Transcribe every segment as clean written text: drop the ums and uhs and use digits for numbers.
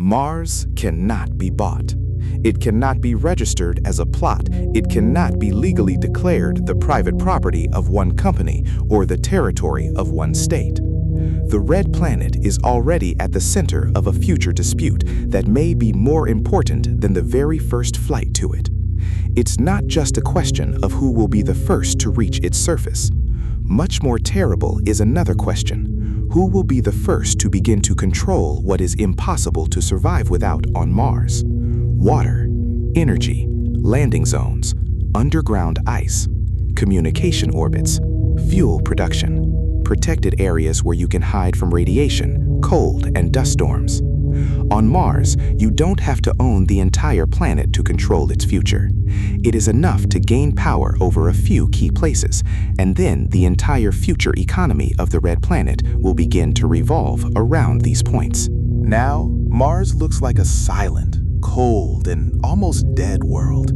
Mars cannot be bought. It cannot be registered as a plot. It cannot be legally declared the private property of one company or the territory of one state. The red planet is already at the center of a future dispute that may be more important than the very first flight to it. It's not just a question of who will be the first to reach its surface. Much more terrible is another question: who will be the first to begin to control what is impossible to survive without on Mars? Water, energy, landing zones, underground ice, communication orbits, fuel production, protected areas where you can hide from radiation, cold, and dust storms. On Mars, you don't have to own the entire planet to control its future. It is enough to gain power over a few key places, and then the entire future economy of the red planet will begin to revolve around these points. Now, Mars looks like a silent, cold, and almost dead world.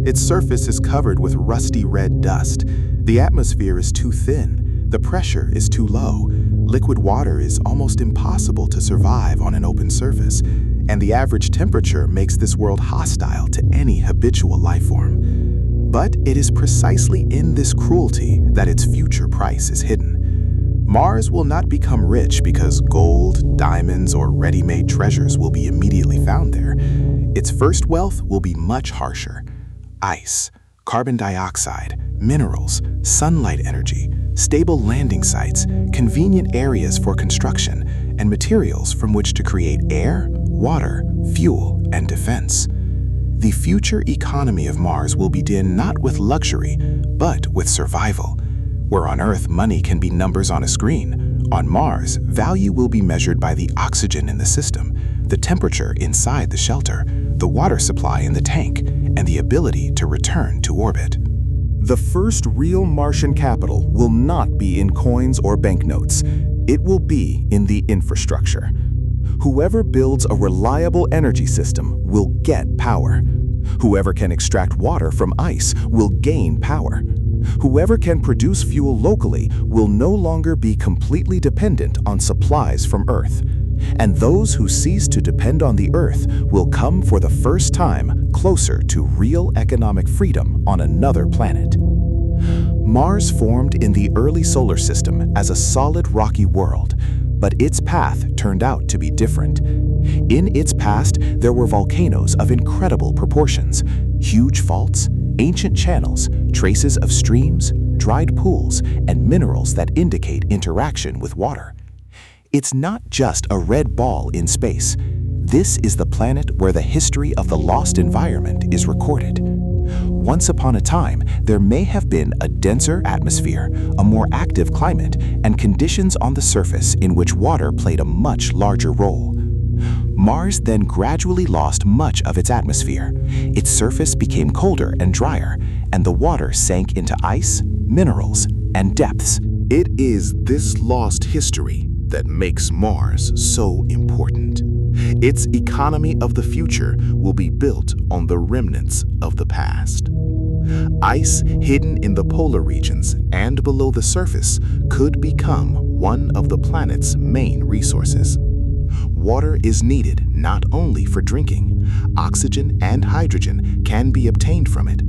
Its surface is covered with rusty red dust. The atmosphere is too thin. The pressure is too low. Liquid water is almost impossible to survive on an open surface, and the average temperature makes this world hostile to any habitual life form. But it is precisely in this cruelty that its future price is hidden. Mars will not become rich because gold, diamonds, or ready-made treasures will be immediately found there. Its first wealth will be much harsher: ice, carbon dioxide, minerals, sunlight energy, stable landing sites, convenient areas for construction, and materials from which to create air, water, fuel, and defense. The future economy of Mars will begin not with luxury, but with survival. Where on Earth money can be numbers on a screen, on Mars value will be measured by the oxygen in the system, the temperature inside the shelter, the water supply in the tank, and the ability to return to orbit. The first real Martian capital will not be in coins or banknotes. It will be in the infrastructure. Whoever builds a reliable energy system will get power. Whoever can extract water from ice will gain power. Whoever can produce fuel locally will no longer be completely dependent on supplies from Earth. And those who cease to depend on the Earth will come for the first time closer to real economic freedom on another planet. Mars formed in the early solar system as a solid rocky world, but its path turned out to be different. In its past, there were volcanoes of incredible proportions, huge faults, ancient channels, traces of streams, dried pools, and minerals that indicate interaction with water. It's not just a red ball in space. This is the planet where the history of the lost environment is recorded. Once upon a time, there may have been a denser atmosphere, a more active climate, and conditions on the surface in which water played a much larger role. Mars then gradually lost much of its atmosphere. Its surface became colder and drier, and the water sank into ice, minerals, and depths. It is this lost history that makes Mars so important. Its economy of the future will be built on the remnants of the past. Ice hidden in the polar regions and below the surface could become one of the planet's main resources. Water is needed not only for drinking. Oxygen and hydrogen can be obtained from it.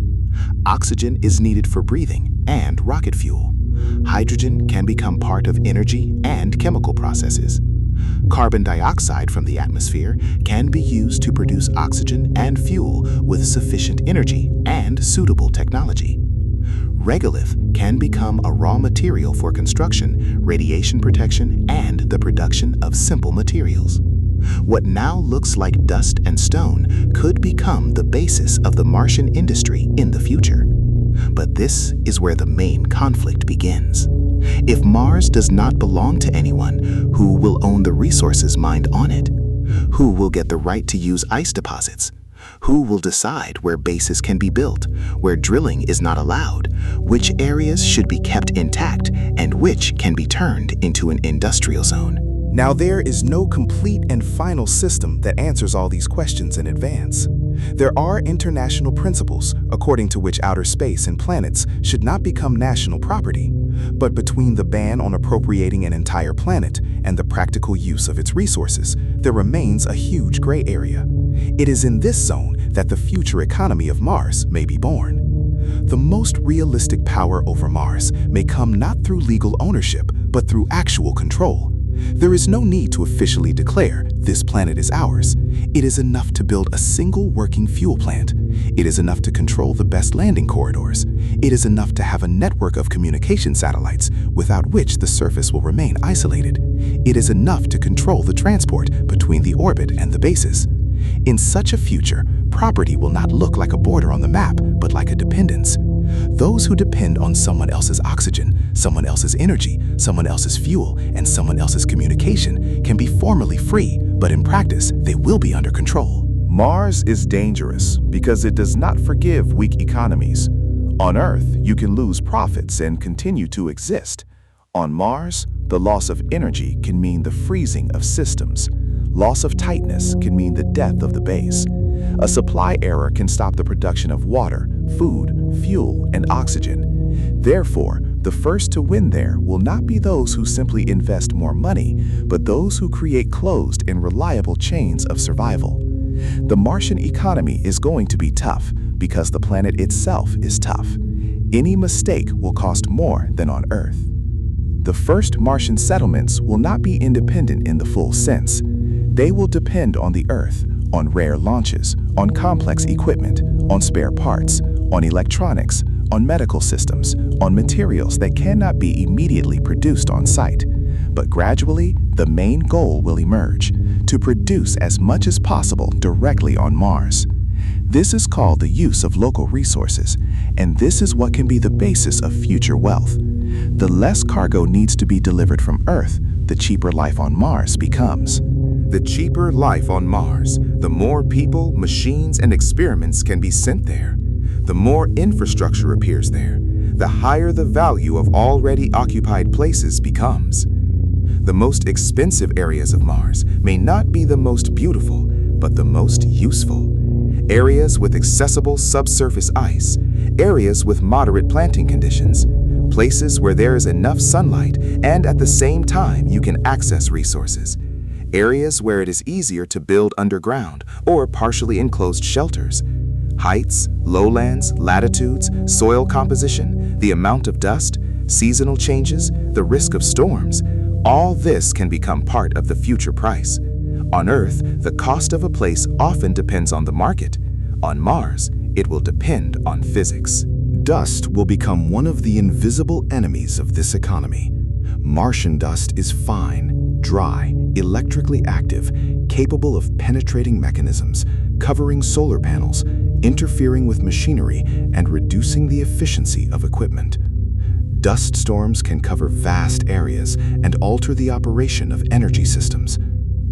Oxygen is needed for breathing and rocket fuel. Hydrogen can become part of energy and chemical processes. Carbon dioxide from the atmosphere can be used to produce oxygen and fuel with sufficient energy and suitable technology. Regolith can become a raw material for construction, radiation protection, and the production of simple materials. What now looks like dust and stone could become the basis of the Martian industry in the future. But this is where the main conflict begins. If Mars does not belong to anyone, who will own the resources mined on it? Who will get the right to use ice deposits? Who will decide where bases can be built, where drilling is not allowed, which areas should be kept intact, and which can be turned into an industrial zone? Now, there is no complete and final system that answers all these questions in advance. There are international principles according to which outer space and planets should not become national property, But between the ban on appropriating an entire planet and the practical use of its resources, there remains a huge gray area. It is in this zone that the future economy of Mars may be born. The most realistic power over Mars may come not through legal ownership, but through actual control. There is no need to officially declare this planet is ours. It is enough to build a single working fuel plant. It is enough to control the best landing corridors. It is enough to have a network of communication satellites without which the surface will remain isolated. It is enough to control the transport between the orbit and the bases. In such a future, property will not look like a border on the map, but like a dependence. Those who depend on someone else's oxygen, someone else's energy, someone else's fuel, and someone else's communication can be formally free, but in practice, they will be under control. Mars is dangerous because it does not forgive weak economies. On Earth, you can lose profits and continue to exist. On Mars, the loss of energy can mean the freezing of systems. Loss of tightness can mean the death of the base. A supply error can stop the production of water, food, fuel, and oxygen. Therefore, the first to win there will not be those who simply invest more money, but those who create closed and reliable chains of survival. The Martian economy is going to be tough because the planet itself is tough. Any mistake will cost more than on Earth. The first Martian settlements will not be independent in the full sense. They will depend on the Earth, on rare launches, on complex equipment, on spare parts, on electronics, on medical systems, on materials that cannot be immediately produced on site. But gradually, the main goal will emerge, to produce as much as possible directly on Mars. This is called the use of local resources, and this is what can be the basis of future wealth. The less cargo needs to be delivered from Earth, the cheaper life on Mars becomes. The cheaper life on Mars, the more people, machines, and experiments can be sent there. The more infrastructure appears there, the higher the value of already occupied places becomes. The most expensive areas of Mars may not be the most beautiful, but the most useful. Areas with accessible subsurface ice, areas with moderate planting conditions, places where there is enough sunlight and at the same time you can access resources. Areas where it is easier to build underground or partially enclosed shelters. Heights, lowlands, latitudes, soil composition, the amount of dust, seasonal changes, the risk of storms, all this can become part of the future price. On Earth, the cost of a place often depends on the market. On Mars, it will depend on physics. Dust will become one of the invisible enemies of this economy. Martian dust is fine, dry, electrically active, capable of penetrating mechanisms, covering solar panels, interfering with machinery, and reducing the efficiency of equipment. Dust storms can cover vast areas and alter the operation of energy systems.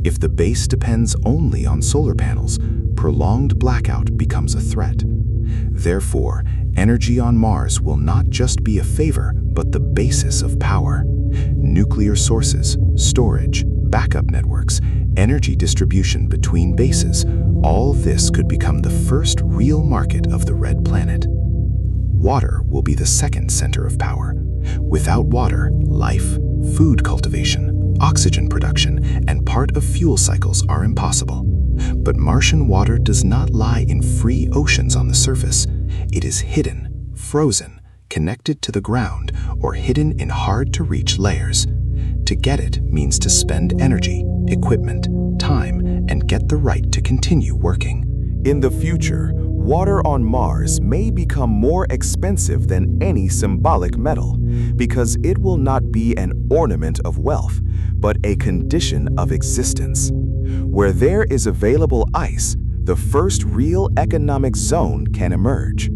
If the base depends only on solar panels, prolonged blackout becomes a threat. Therefore, energy on Mars will not just be a favor, but the basis of power. Nuclear sources, storage, backup networks, energy distribution between bases, all this could become the first real market of the Red Planet. Water will be the second center of power. Without water, life, food cultivation, oxygen production, and part of fuel cycles are impossible. But Martian water does not lie in free oceans on the surface. It is hidden, frozen, connected to the ground, or hidden in hard-to-reach layers. To get it means to spend energy, equipment, time, and get the right to continue working. In the future, water on Mars may become more expensive than any symbolic metal because it will not be an ornament of wealth, but a condition of existence. Where there is available ice, the first real economic zone can emerge.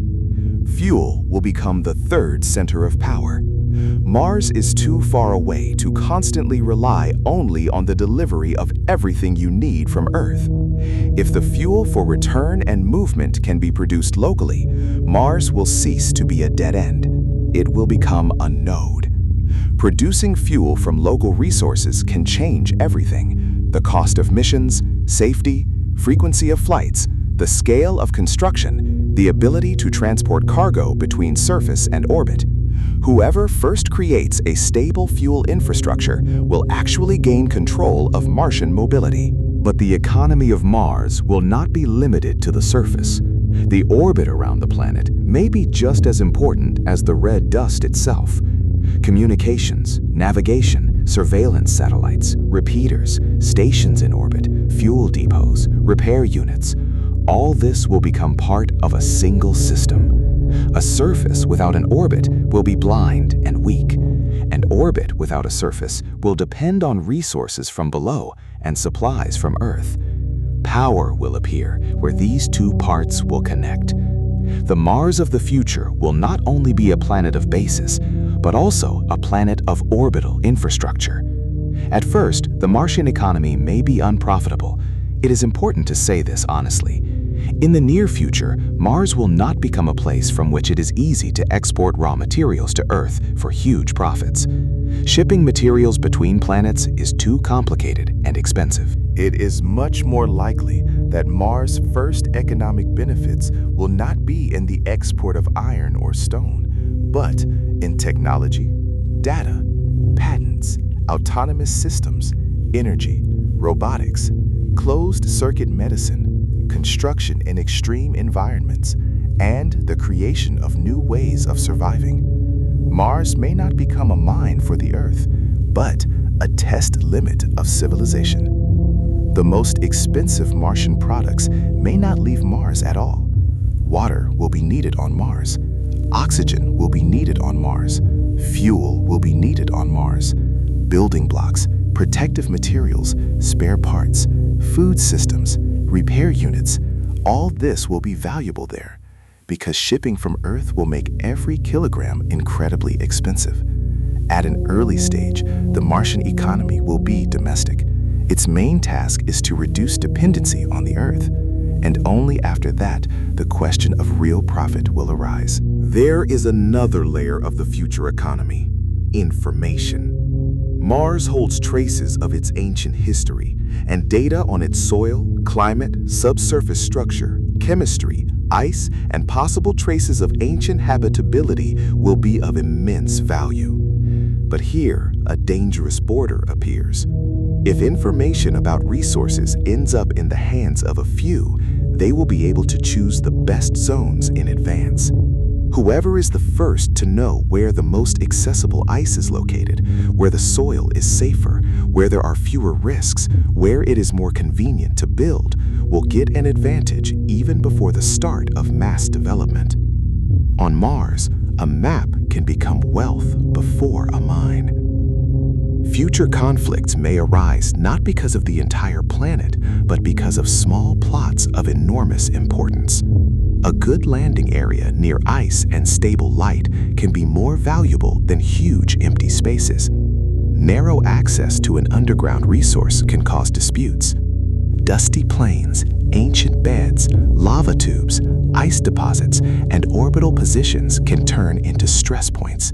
Fuel will become the third center of power. Mars is too far away to constantly rely only on the delivery of everything you need from Earth. If the fuel for return and movement can be produced locally, Mars will cease to be a dead end. It will become a node. Producing fuel from local resources can change everything: the cost of missions, safety, frequency of flights, the scale of construction, the ability to transport cargo between surface and orbit. Whoever first creates a stable fuel infrastructure will actually gain control of Martian mobility. But the economy of Mars will not be limited to the surface. The orbit around the planet may be just as important as the red dust itself. Communications, navigation, surveillance satellites, repeaters, stations in orbit, fuel depots, repair units, all this will become part of a single system. A surface without an orbit will be blind and weak. An orbit without a surface will depend on resources from below and supplies from Earth. Power will appear where these two parts will connect. The Mars of the future will not only be a planet of bases, but also a planet of orbital infrastructure. At first, the Martian economy may be unprofitable. It is important to say this honestly. In the near future, Mars will not become a place from which it is easy to export raw materials to Earth for huge profits. Shipping materials between planets is too complicated and expensive. It is much more likely that Mars' first economic benefits will not be in the export of iron or stone, but in technology, data, patents, autonomous systems, energy, robotics, closed-circuit medicine, construction in extreme environments, and the creation of new ways of surviving. Mars may not become a mine for the Earth, but a test limit of civilization. The most expensive Martian products may not leave Mars at all. Water will be needed on Mars. Oxygen will be needed on Mars. Fuel will be needed on Mars. Building blocks, protective materials, spare parts, food systems, repair units, all this will be valuable there because shipping from Earth will make every kilogram incredibly expensive. At an early stage, the Martian economy will be domestic. Its main task is to reduce dependency on the Earth, and only after that, the question of real profit will arise. There is another layer of the future economy: information. Mars holds traces of its ancient history, and data on its soil, climate, subsurface structure, chemistry, ice, and possible traces of ancient habitability will be of immense value. But here, a dangerous border appears. If information about resources ends up in the hands of a few, they will be able to choose the best zones in advance. Whoever is the first to know where the most accessible ice is located, where the soil is safer, where there are fewer risks, where it is more convenient to build, will get an advantage even before the start of mass development. On Mars, a map can become wealth before a mine. Future conflicts may arise not because of the entire planet, but because of small plots of enormous importance. A good landing area near ice and stable light can be more valuable than huge empty spaces. Narrow access to an underground resource can cause disputes. Dusty plains, ancient beds, lava tubes, ice deposits, and orbital positions can turn into stress points.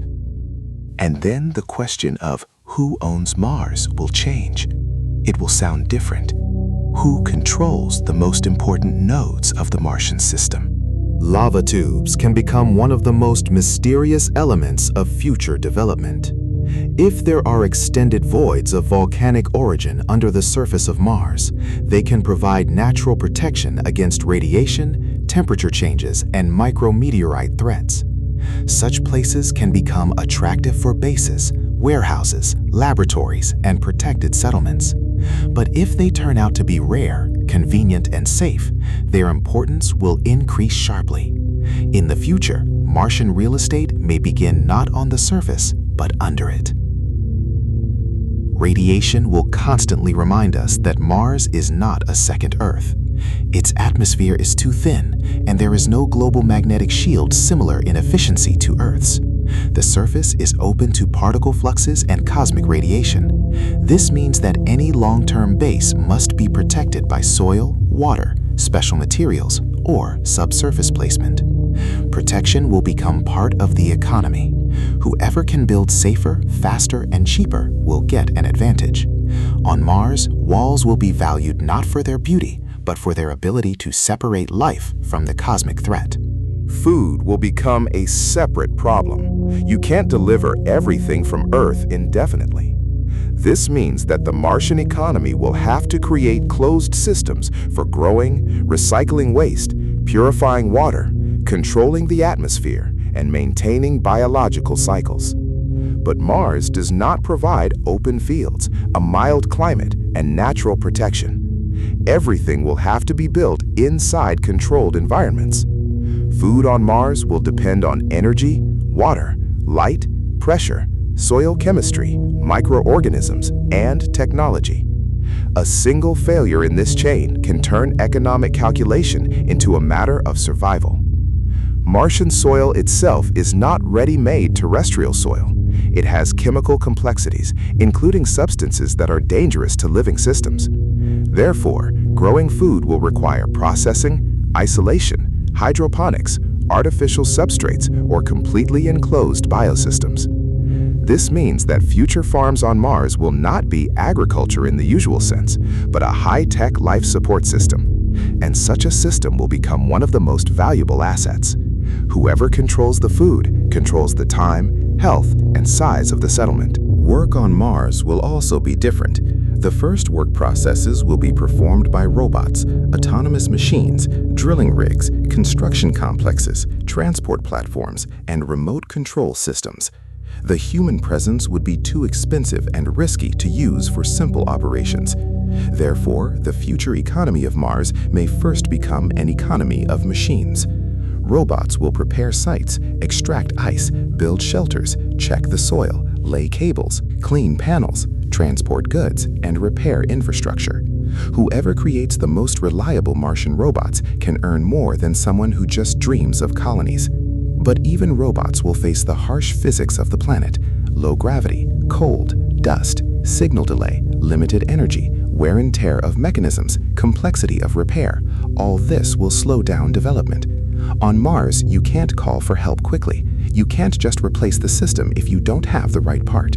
And then the question of who owns Mars will change. It will sound different. Who controls the most important nodes of the Martian system? Lava tubes can become one of the most mysterious elements of future development. If there are extended voids of volcanic origin under the surface of Mars, they can provide natural protection against radiation, temperature changes, and micrometeorite threats. Such places can become attractive for bases, warehouses, laboratories, and protected settlements. But if they turn out to be rare, convenient, and safe, their importance will increase sharply. In the future, Martian real estate may begin not on the surface, but under it. Radiation will constantly remind us that Mars is not a second Earth. Its atmosphere is too thin, and there is no global magnetic shield similar in efficiency to Earth's. The surface is open to particle fluxes and cosmic radiation. This means that any long-term base must be protected by soil, water, special materials, or subsurface placement. Protection will become part of the economy. Whoever can build safer, faster, and cheaper will get an advantage. On Mars, walls will be valued not for their beauty, but for their ability to separate life from the cosmic threat. Food will become a separate problem. You can't deliver everything from Earth indefinitely. This means that the Martian economy will have to create closed systems for growing, recycling waste, purifying water, controlling the atmosphere, and maintaining biological cycles. But Mars does not provide open fields, a mild climate, and natural protection. Everything will have to be built inside controlled environments. Food on Mars will depend on energy, water, light, pressure, soil chemistry, microorganisms, and technology. A single failure in this chain can turn economic calculation into a matter of survival. Martian soil itself is not ready-made terrestrial soil. It has chemical complexities, including substances that are dangerous to living systems. Therefore, growing food will require processing, isolation, hydroponics, artificial substrates, or completely enclosed biosystems. This means that future farms on Mars will not be agriculture in the usual sense, but a high-tech life support system. And such a system will become one of the most valuable assets. Whoever controls the food controls the time, health, and size of the settlement. Work on Mars will also be different. The first work processes will be performed by robots, autonomous machines, drilling rigs, construction complexes, transport platforms, and remote control systems. The human presence would be too expensive and risky to use for simple operations. Therefore, the future economy of Mars may first become an economy of machines. Robots will prepare sites, extract ice, build shelters, check the soil, lay cables, clean panels, transport goods, and repair infrastructure. Whoever creates the most reliable Martian robots can earn more than someone who just dreams of colonies. But even robots will face the harsh physics of the planet: low gravity, cold, dust, signal delay, limited energy, wear and tear of mechanisms, complexity of repair. All this will slow down development. On Mars, you can't call for help quickly. You can't just replace the system if you don't have the right part.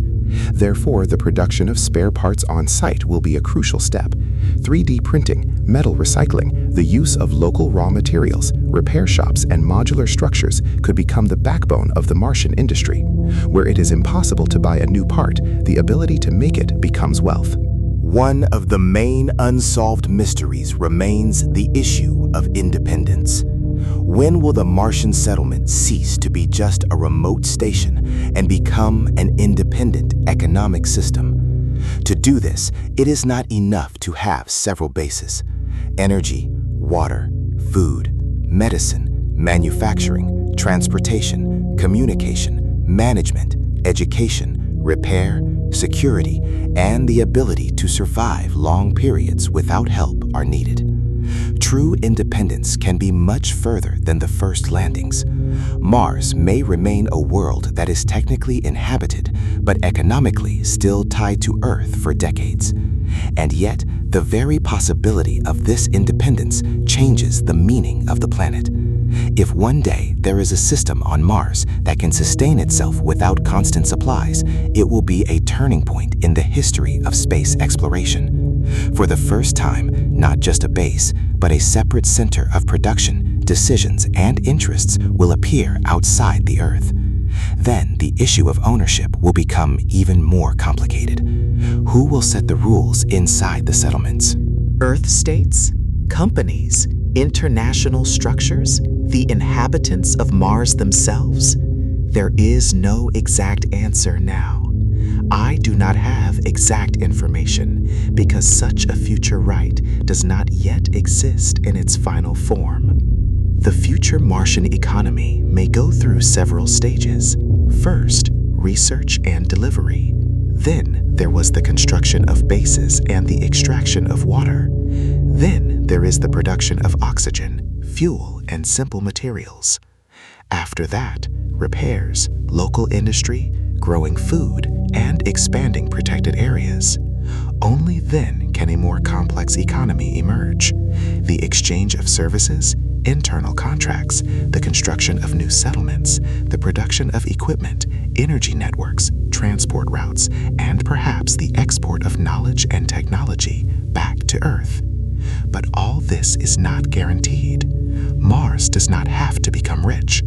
Therefore, the production of spare parts on site will be a crucial step. 3D printing, metal recycling, the use of local raw materials, repair shops, and modular structures could become the backbone of the Martian industry. Where it is impossible to buy a new part, the ability to make it becomes wealth. One of the main unsolved mysteries remains the issue of independence. When will the Martian settlement cease to be just a remote station and become an independent economic system? To do this, it is not enough to have several bases: energy, water, food, medicine, manufacturing, transportation, communication, management, education, repair, security, and the ability to survive long periods without help are needed. True independence can be much further than the first landings. Mars may remain a world that is technically inhabited, but economically still tied to Earth for decades. And yet, the very possibility of this independence changes the meaning of the planet. If one day there is a system on Mars that can sustain itself without constant supplies, it will be a turning point in the history of space exploration. For the first time, not just a base, but a separate center of production, decisions, and interests will appear outside the Earth. Then the issue of ownership will become even more complicated. Who will set the rules inside the settlements? Earth states, companies, international structures, the inhabitants of Mars themselves? There is no exact answer now. I do not have exact information because such a future right does not yet exist in its final form. The future Martian economy may go through several stages. First, research and delivery. Then there was the construction of bases and the extraction of water. Then there is the production of oxygen, fuel, and simple materials. After that, repairs, local industry, growing food, and expanding protected areas. Only then can a more complex economy emerge. The exchange of services, internal contracts, the construction of new settlements, the production of equipment, energy networks, transport routes, and perhaps the export of knowledge and technology back to Earth. But all this is not guaranteed. Mars does not have to become rich.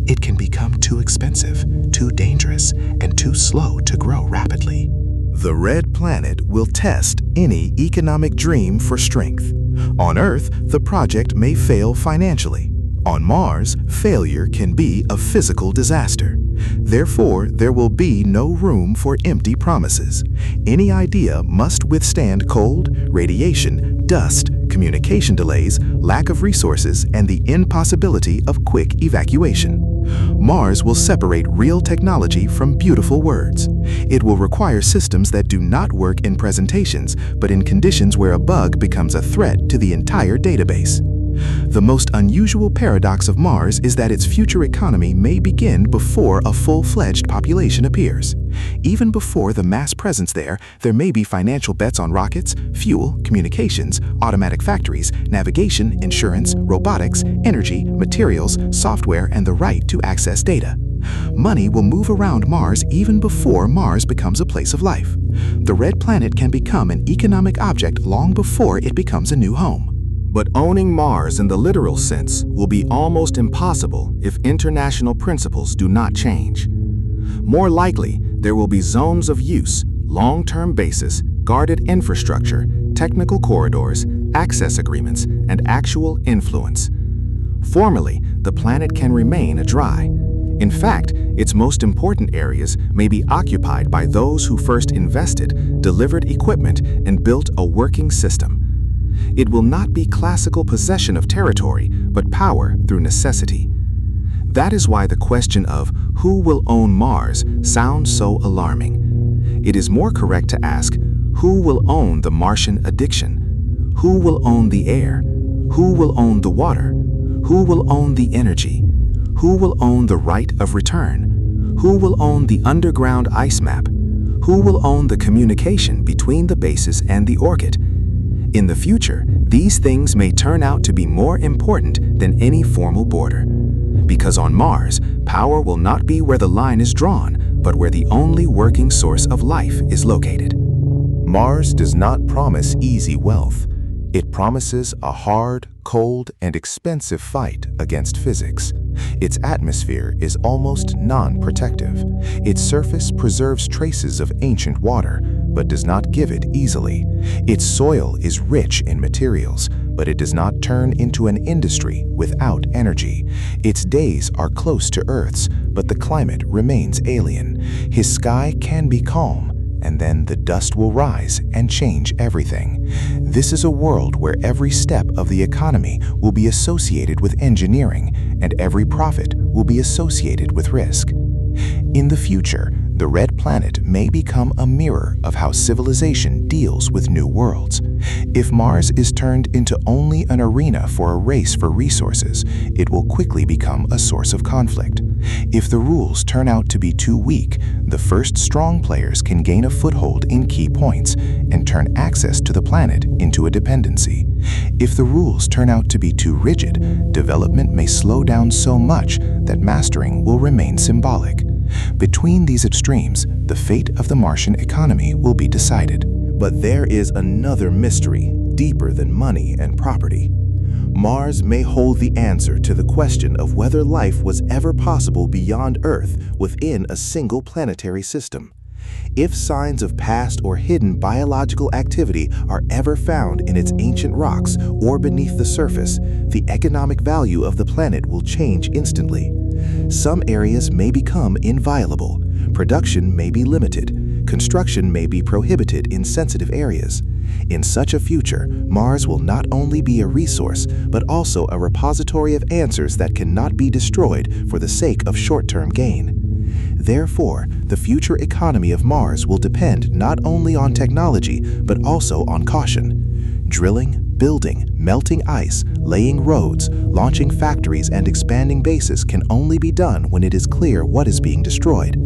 It can become too expensive, too dangerous, and too slow to grow rapidly. The red planet will test any economic dream for strength. On Earth, the project may fail financially. On Mars, failure can be a physical disaster. Therefore, there will be no room for empty promises. Any idea must withstand cold, radiation, dust, communication delays, lack of resources, and the impossibility of quick evacuation. Mars will separate real technology from beautiful words. It will require systems that do not work in presentations, but in conditions where a bug becomes a threat to the entire database. The most unusual paradox of Mars is that its future economy may begin before a full-fledged population appears. Even before the mass presence there may be financial bets on rockets, fuel, communications, automatic factories, navigation, insurance, robotics, energy, materials, software, and the right to access data. Money will move around Mars even before Mars becomes a place of life. The red planet can become an economic object long before it becomes a new home. But owning Mars in the literal sense will be almost impossible if international principles do not change. More likely, there will be zones of use, long-term bases, guarded infrastructure, technical corridors, access agreements, and actual influence. Formally, the planet can remain a dry. In fact, its most important areas may be occupied by those who first invested, delivered equipment, and built a working system. It will not be classical possession of territory, but power through necessity. That is why the question of who will own Mars sounds so alarming. It is more correct to ask, who will own the Martian addiction? Who will own the air? Who will own the water? Who will own the energy? Who will own the right of return? Who will own the underground ice map? Who will own the communication between the bases and the orbit? In the future, these things may turn out to be more important than any formal border. Because on Mars, power will not be where the line is drawn, but where the only working source of life is located. Mars does not promise easy wealth. It promises a hard, cold, and expensive fight against physics. Its atmosphere is almost non-protective. Its surface preserves traces of ancient water, but does not give it easily. Its soil is rich in materials, but it does not turn into an industry without energy. Its days are close to Earth's, but the climate remains alien. His sky can be calm, and then the dust will rise and change everything. This is a world where every step of the economy will be associated with engineering, and every profit will be associated with risk. In the future, the red planet may become a mirror of how civilization deals with new worlds. If Mars is turned into only an arena for a race for resources, it will quickly become a source of conflict. If the rules turn out to be too weak, the first strong players can gain a foothold in key points and turn access to the planet into a dependency. If the rules turn out to be too rigid, development may slow down so much that mastering will remain symbolic. Between these extremes, the fate of the Martian economy will be decided. But there is another mystery, deeper than money and property. Mars may hold the answer to the question of whether life was ever possible beyond Earth within a single planetary system. If signs of past or hidden biological activity are ever found in its ancient rocks or beneath the surface, the economic value of the planet will change instantly. Some areas may become inviolable, production may be limited, construction may be prohibited in sensitive areas. In such a future, Mars will not only be a resource, but also a repository of answers that cannot be destroyed for the sake of short-term gain. Therefore, the future economy of Mars will depend not only on technology, but also on caution. Drilling, building, melting ice, laying roads, launching factories, and expanding bases can only be done when it is clear what is being destroyed.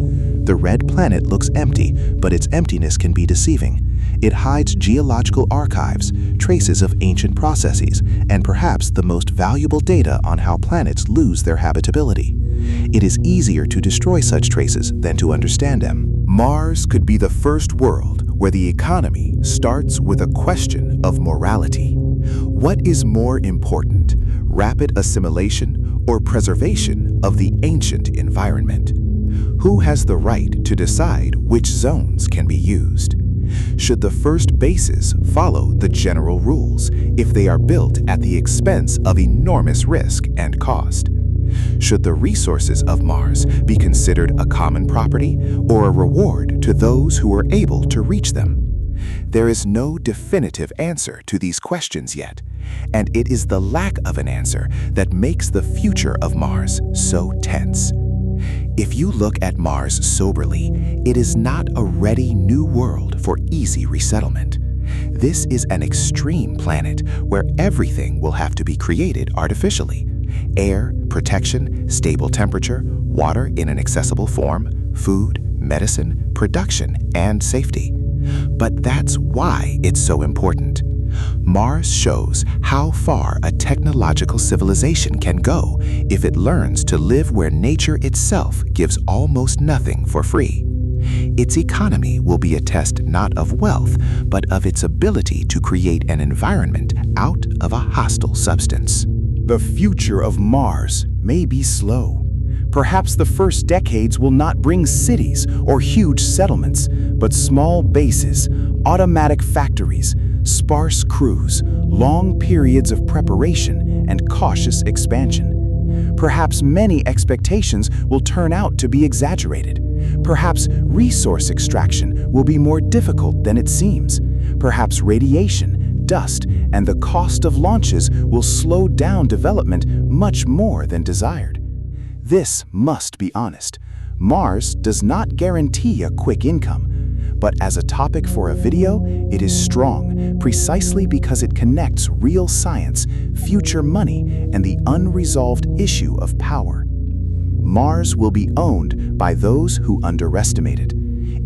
The red planet looks empty, but its emptiness can be deceiving. It hides geological archives, traces of ancient processes, and perhaps the most valuable data on how planets lose their habitability. It is easier to destroy such traces than to understand them. Mars could be the first world where the economy starts with a question of morality. What is more important, rapid assimilation, or preservation of the ancient environment? Who has the right to decide which zones can be used? Should the first bases follow the general rules if they are built at the expense of enormous risk and cost? Should the resources of Mars be considered a common property or a reward to those who are able to reach them? There is no definitive answer to these questions yet, and it is the lack of an answer that makes the future of Mars so tense. If you look at Mars soberly, it is not a ready new world for easy resettlement. This is an extreme planet where everything will have to be created artificially. Air, protection, stable temperature, water in an accessible form, food, medicine, production, and safety. But that's why it's so important. Mars shows how far a technological civilization can go if it learns to live where nature itself gives almost nothing for free. Its economy will be a test not of wealth, but of its ability to create an environment out of a hostile substance. The future of Mars may be slow. Perhaps the first decades will not bring cities or huge settlements, but small bases, automatic factories, sparse crews, long periods of preparation, and cautious expansion. Perhaps many expectations will turn out to be exaggerated. Perhaps resource extraction will be more difficult than it seems. Perhaps radiation, dust, and the cost of launches will slow down development much more than desired. This must be honest. Mars does not guarantee a quick income, but as a topic for a video, it is strong precisely because it connects real science, future money, and the unresolved issue of power. Mars will be owned by those who underestimate it.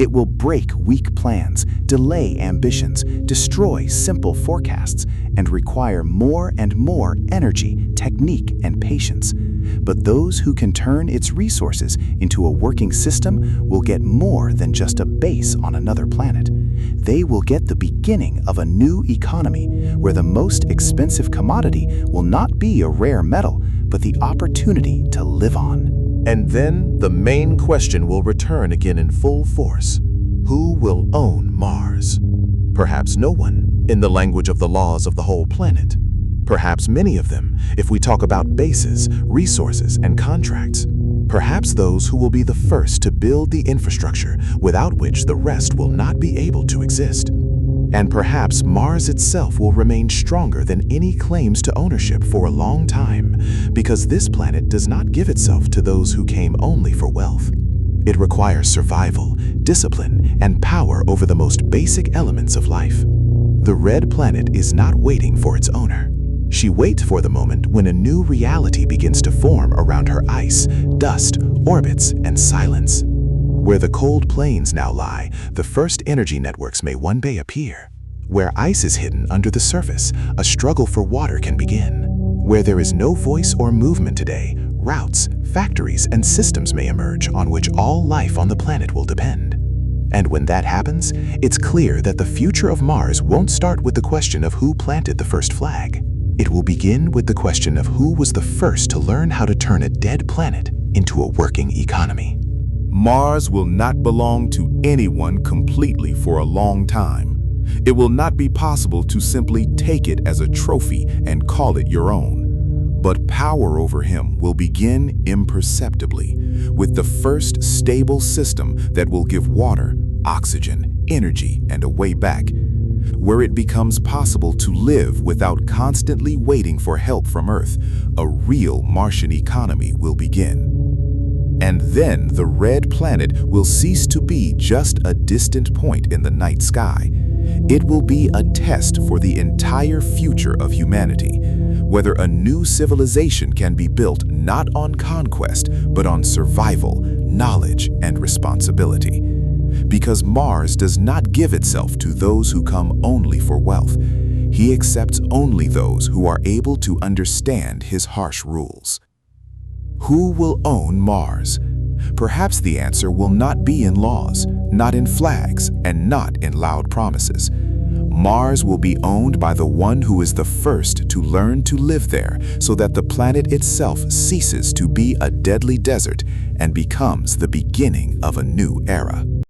It will break weak plans, delay ambitions, destroy simple forecasts, and require more and more energy, technique, and patience. But those who can turn its resources into a working system will get more than just a base on another planet. They will get the beginning of a new economy where the most expensive commodity will not be a rare metal, but the opportunity to live on. And then the main question will return again in full force. Who will own Mars? Perhaps no one, in the language of the laws of the whole planet. Perhaps many of them, if we talk about bases, resources, and contracts. Perhaps those who will be the first to build the infrastructure without which the rest will not be able to exist. And perhaps Mars itself will remain stronger than any claims to ownership for a long time, because this planet does not give itself to those who came only for wealth. It requires survival, discipline, and power over the most basic elements of life. The red planet is not waiting for its owner. She waits for the moment when a new reality begins to form around her ice, dust, orbits, and silence. Where the cold plains now lie, the first energy networks may one day appear. Where ice is hidden under the surface, a struggle for water can begin. Where there is no voice or movement today, routes, factories, and systems may emerge on which all life on the planet will depend. And when that happens, it's clear that the future of Mars won't start with the question of who planted the first flag. It will begin with the question of who was the first to learn how to turn a dead planet into a working economy. Mars will not belong to anyone completely for a long time. It will not be possible to simply take it as a trophy and call it your own. But power over him will begin imperceptibly, with the first stable system that will give water, oxygen, energy, and a way back, where it becomes possible to live without constantly waiting for help from Earth. A real Martian economy will begin. And then the red planet will cease to be just a distant point in the night sky. It will be a test for the entire future of humanity, whether a new civilization can be built not on conquest, but on survival, knowledge, and responsibility. Because Mars does not give itself to those who come only for wealth. He accepts only those who are able to understand his harsh rules. Who will own Mars? Perhaps the answer will not be in laws, not in flags, and not in loud promises. Mars will be owned by the one who is the first to learn to live there, so that the planet itself ceases to be a deadly desert and becomes the beginning of a new era.